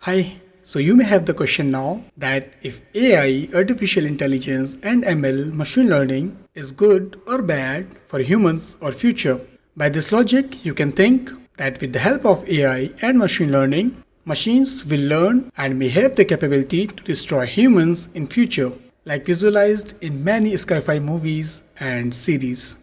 Hi, so you may have the question now that if AI, artificial intelligence, and ML, machine learning, is good or bad for humans or future. By this logic, you can think that with the help of AI and machine learning, machines will learn and may have the capability to destroy humans in future, like visualized in many sci-fi movies and series.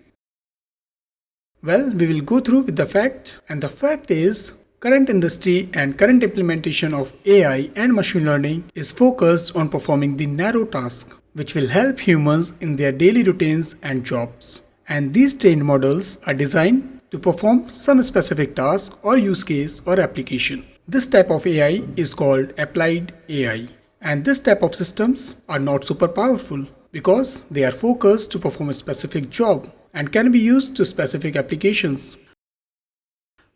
Well, we will go through with the fact, and the fact is current industry and current implementation of AI and machine learning is focused on performing the narrow task which will help humans in their daily routines and jobs. And these trained models are designed to perform some specific task or use case or application. This type of AI is called applied AI. And this type of systems are not super powerful because they are focused to perform a specific job and can be used to specific applications.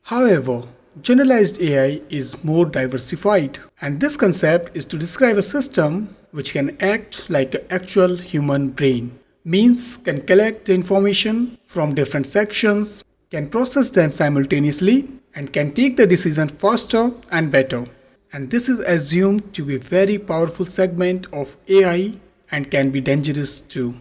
However, generalized AI is more diversified, and this concept is to describe a system which can act like an actual human brain, means can collect the information from different sections, can process them simultaneously, and can take the decision faster and better. And this is assumed to be a very powerful segment of AI and can be dangerous too.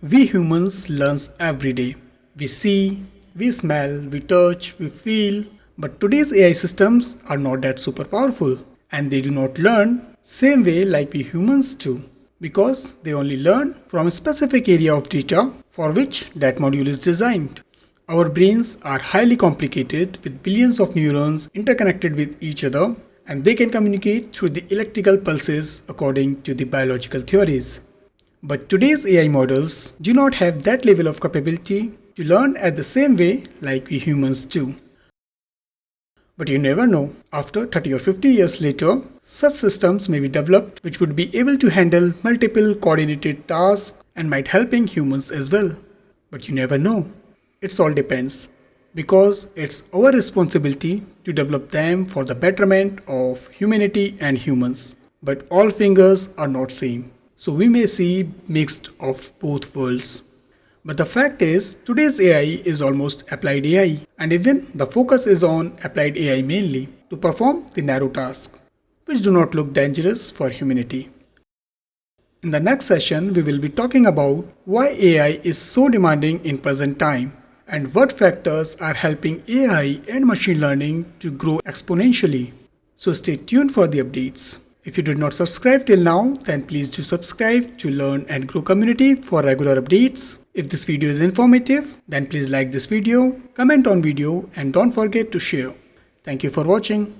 We humans learn every day. We see, we smell, we touch, we feel. But today's AI systems are not that super powerful and they do not learn same way like we humans do because they only learn from a specific area of data for which that module is designed. Our brains are highly complicated with billions of neurons interconnected with each other and they can communicate through the electrical pulses according to the biological theories. But today's AI models do not have that level of capability to learn at the same way like we humans do. But you never know, after 30 or 50 years later, such systems may be developed which would be able to handle multiple coordinated tasks and might helping humans as well. But you never know. It all depends because it's our responsibility to develop them for the betterment of humanity and humans. But all fingers are not same. So we may see mixed of both worlds. But the fact is, today's AI is almost applied AI, and even the focus is on applied AI mainly to perform the narrow tasks, which do not look dangerous for humanity. In the next session, we will be talking about why AI is so demanding in present time and what factors are helping AI and machine learning to grow exponentially. So stay tuned for the updates. If you did not subscribe till now, then please do subscribe to learn and grow community for regular updates. If this video is informative, then please like this video, comment on video and don't forget to share. Thank you for watching.